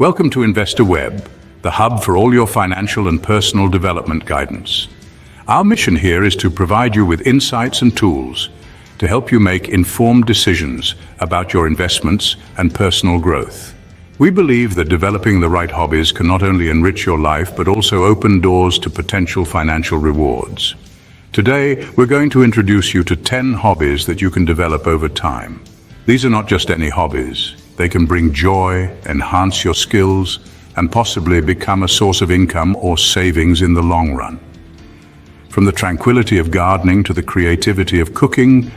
Welcome to Investor Web, the hub for all your financial and personal development guidance. Our mission here is to provide you with insights and tools to help you make informed decisions about your investments and personal growth. We believe that developing the right hobbies can not only enrich your life but also open doors to potential financial rewards. Today, we're going to introduce you to 10 hobbies that you can develop over time. These are not just any hobbies. They can bring joy, enhance your skills, and possibly become a source of income or savings in the long run. From the tranquility of gardening to the creativity of cooking,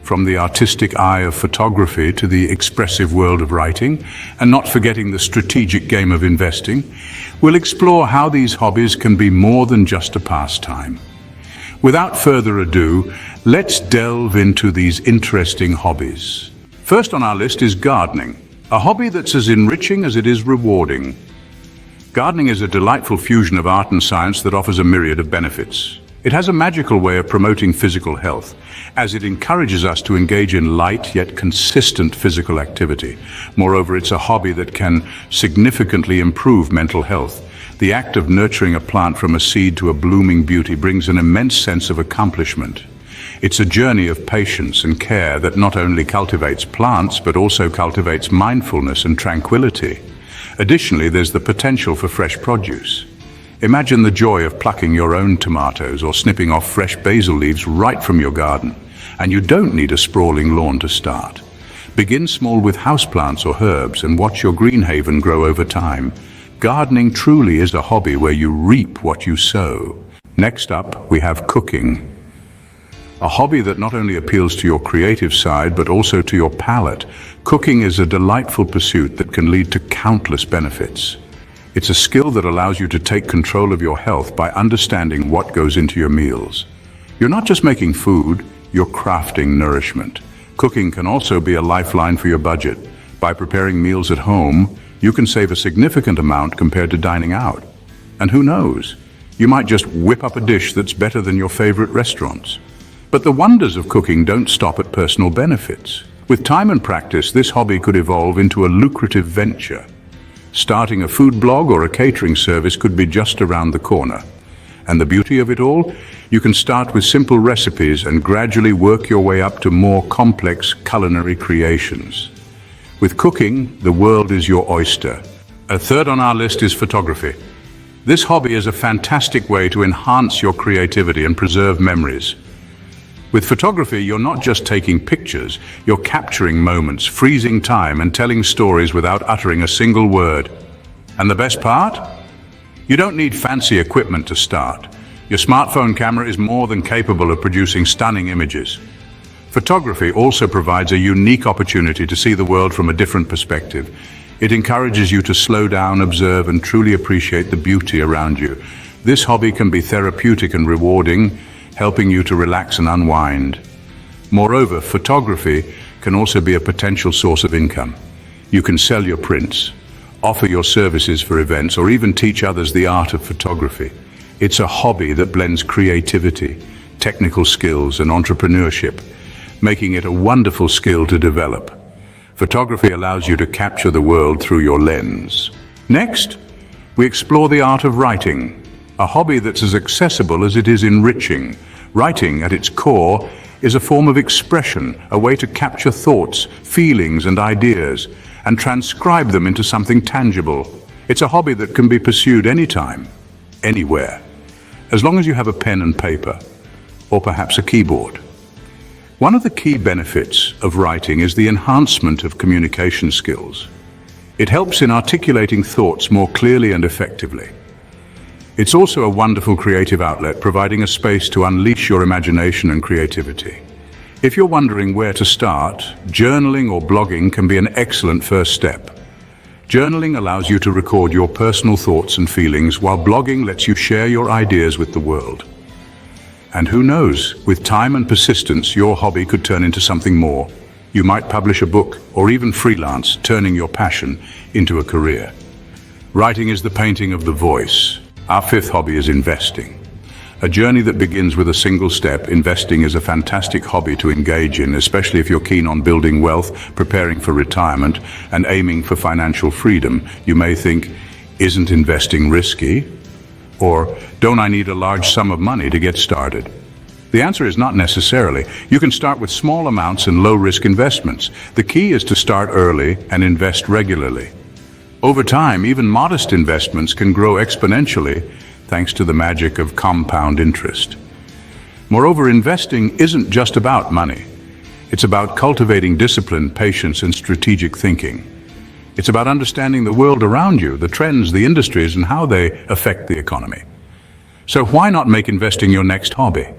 from the artistic eye of photography to the expressive world of writing, and not forgetting the strategic game of investing, we'll explore how these hobbies can be more than just a pastime. Without further ado, let's delve into these interesting hobbies. First on our list is gardening, a hobby that's as enriching as it is rewarding. Gardening is a delightful fusion of art and science that offers a myriad of benefits. It has a magical way of promoting physical health, as it encourages us to engage in light yet consistent physical activity. Moreover, it's a hobby that can significantly improve mental health. The act of nurturing a plant from a seed to a blooming beauty brings an immense sense of accomplishment. It's a journey of patience and care that not only cultivates plants but also cultivates mindfulness and tranquility. Additionally, there's the potential for fresh produce. Imagine the joy of plucking your own tomatoes or snipping off fresh basil leaves right from your garden. And you don't need a sprawling lawn to start. Begin small with houseplants or herbs and watch your green haven grow over time. Gardening truly is a hobby where you reap what you sow. Next up, we have cooking. A hobby that not only appeals to your creative side but also to your palate. Cooking is a delightful pursuit that can lead to countless benefits. It's a skill that allows you to take control of your health by understanding what goes into your meals. You're not just making food, you're crafting nourishment. Cooking can also be a lifeline for your budget. By preparing meals at home, you can save a significant amount compared to dining out. And who knows, you might just whip up a dish that's better than your favorite restaurants. But the wonders of cooking don't stop at personal benefits. With time and practice, this hobby could evolve into a lucrative venture. Starting a food blog or a catering service could be just around the corner. And the beauty of it all? You can start with simple recipes and gradually work your way up to more complex culinary creations. With cooking, the world is your oyster. A third on our list is photography. This hobby is a fantastic way to enhance your creativity and preserve memories. With photography, you're not just taking pictures, you're capturing moments, freezing time, and telling stories without uttering a single word. And the best part? You don't need fancy equipment to start. Your smartphone camera is more than capable of producing stunning images. Photography also provides a unique opportunity to see the world from a different perspective. It encourages you to slow down, observe, and truly appreciate the beauty around you. This hobby can be therapeutic and rewarding, helping you to relax and unwind. Moreover, photography can also be a potential source of income. You can sell your prints, offer your services for events, or even teach others the art of photography. It's a hobby that blends creativity, technical skills, and entrepreneurship, making it a wonderful skill to develop. Photography allows you to capture the world through your lens. Next, we explore the art of writing, a hobby that's as accessible as it is enriching. Writing, at its core, is a form of expression, a way to capture thoughts, feelings, and ideas, and transcribe them into something tangible. It's a hobby that can be pursued anytime, anywhere, as long as you have a pen and paper, or perhaps a keyboard. One of the key benefits of writing is the enhancement of communication skills. It helps in articulating thoughts more clearly and effectively. It's also a wonderful creative outlet, providing a space to unleash your imagination and creativity. If you're wondering where to start, journaling or blogging can be an excellent first step. Journaling allows you to record your personal thoughts and feelings, while blogging lets you share your ideas with the world. And who knows, with time and persistence, your hobby could turn into something more. You might publish a book or even freelance, turning your passion into a career. Writing is the painting of the voice. Our fifth hobby is investing. A journey that begins with a single step. Investing is a fantastic hobby to engage in, especially if you're keen on building wealth, preparing for retirement, and aiming for financial freedom. You may think, isn't investing risky? Or, don't I need a large sum of money to get started? The answer is not necessarily. You can start with small amounts and low-risk investments. The key is to start early and invest regularly. Over time, even modest investments can grow exponentially thanks to the magic of compound interest. Moreover, investing isn't just about money. It's about cultivating discipline, patience, and strategic thinking. It's about understanding the world around you, the trends, the industries, and how they affect the economy. So why not make investing your next hobby?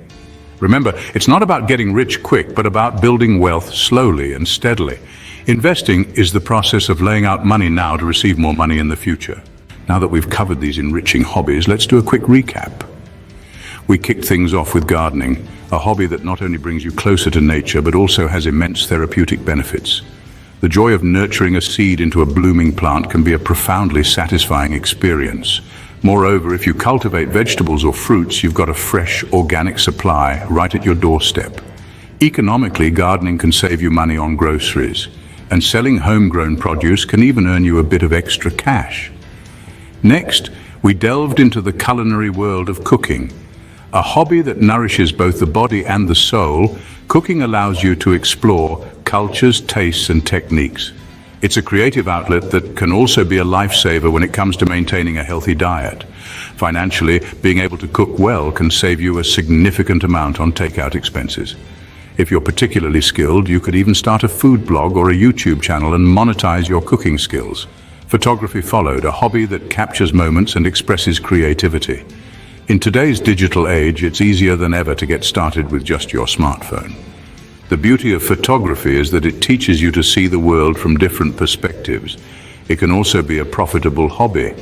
Remember, it's not about getting rich quick, but about building wealth slowly and steadily. Investing is the process of laying out money now to receive more money in the future. Now that we've covered these enriching hobbies, let's do a quick recap. We kicked things off with gardening, a hobby that not only brings you closer to nature, but also has immense therapeutic benefits. The joy of nurturing a seed into a blooming plant can be a profoundly satisfying experience. Moreover, if you cultivate vegetables or fruits, you've got a fresh, organic supply right at your doorstep. Economically, gardening can save you money on groceries, and selling homegrown produce can even earn you a bit of extra cash. Next, we delved into the culinary world of cooking. A hobby that nourishes both the body and the soul. Cooking allows you to explore cultures, tastes, and techniques. It's a creative outlet that can also be a lifesaver when it comes to maintaining a healthy diet. Financially, being able to cook well can save you a significant amount on takeout expenses. If you're particularly skilled, you could even start a food blog or a YouTube channel and monetize your cooking skills. Photography followed, a hobby that captures moments and expresses creativity. In today's digital age, it's easier than ever to get started with just your smartphone. The beauty of photography is that it teaches you to see the world from different perspectives. It can also be a profitable hobby.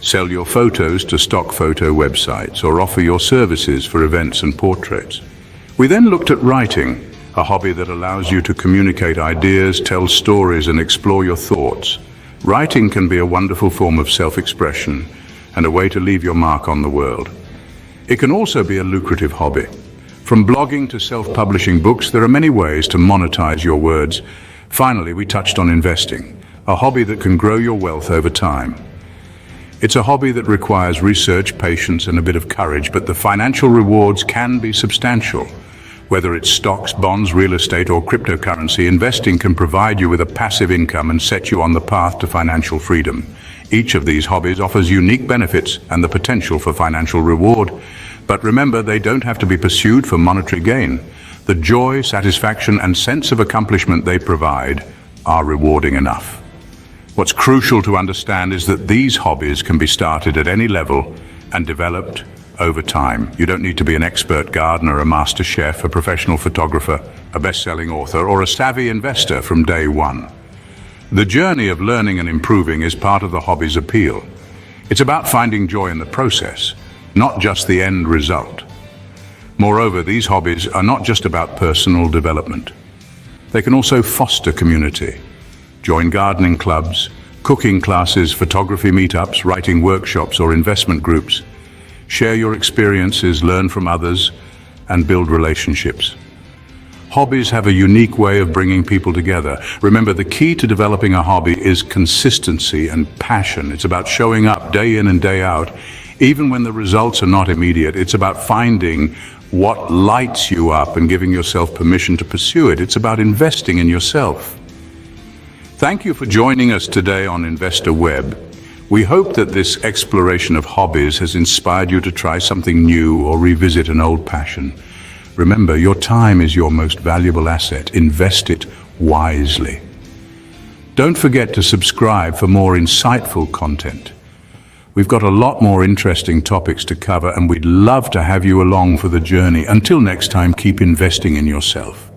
Sell your photos to stock photo websites or offer your services for events and portraits. We then looked at writing, a hobby that allows you to communicate ideas, tell stories, and explore your thoughts. Writing can be a wonderful form of self-expression and a way to leave your mark on the world. It can also be a lucrative hobby. From blogging to self-publishing books, there are many ways to monetize your words. Finally, we touched on investing, a hobby that can grow your wealth over time. It's a hobby that requires research, patience, and a bit of courage, but the financial rewards can be substantial. Whether it's stocks, bonds, real estate, or cryptocurrency, investing can provide you with a passive income and set you on the path to financial freedom. Each of these hobbies offers unique benefits and the potential for financial reward. But remember, they don't have to be pursued for monetary gain. The joy, satisfaction, and sense of accomplishment they provide are rewarding enough. What's crucial to understand is that these hobbies can be started at any level and developed over time. You don't need to be an expert gardener, a master chef, a professional photographer, a best-selling author, or a savvy investor from day one. The journey of learning and improving is part of the hobby's appeal. It's about finding joy in the process, not just the end result. Moreover, these hobbies are not just about personal development. They can also foster community. Join gardening clubs, cooking classes, photography meetups, writing workshops, or investment groups. Share your experiences, learn from others, and build relationships. Hobbies have a unique way of bringing people together. Remember, the key to developing a hobby is consistency and passion. It's about showing up day in and day out, even when the results are not immediate. It's about finding what lights you up and giving yourself permission to pursue it. It's about investing in yourself. Thank you for joining us today on Investor Web. We hope that this exploration of hobbies has inspired you to try something new or revisit an old passion. Remember, your time is your most valuable asset. Invest it wisely. Don't forget to subscribe for more insightful content. We've got a lot more interesting topics to cover, and we'd love to have you along for the journey. Until next time, keep investing in yourself.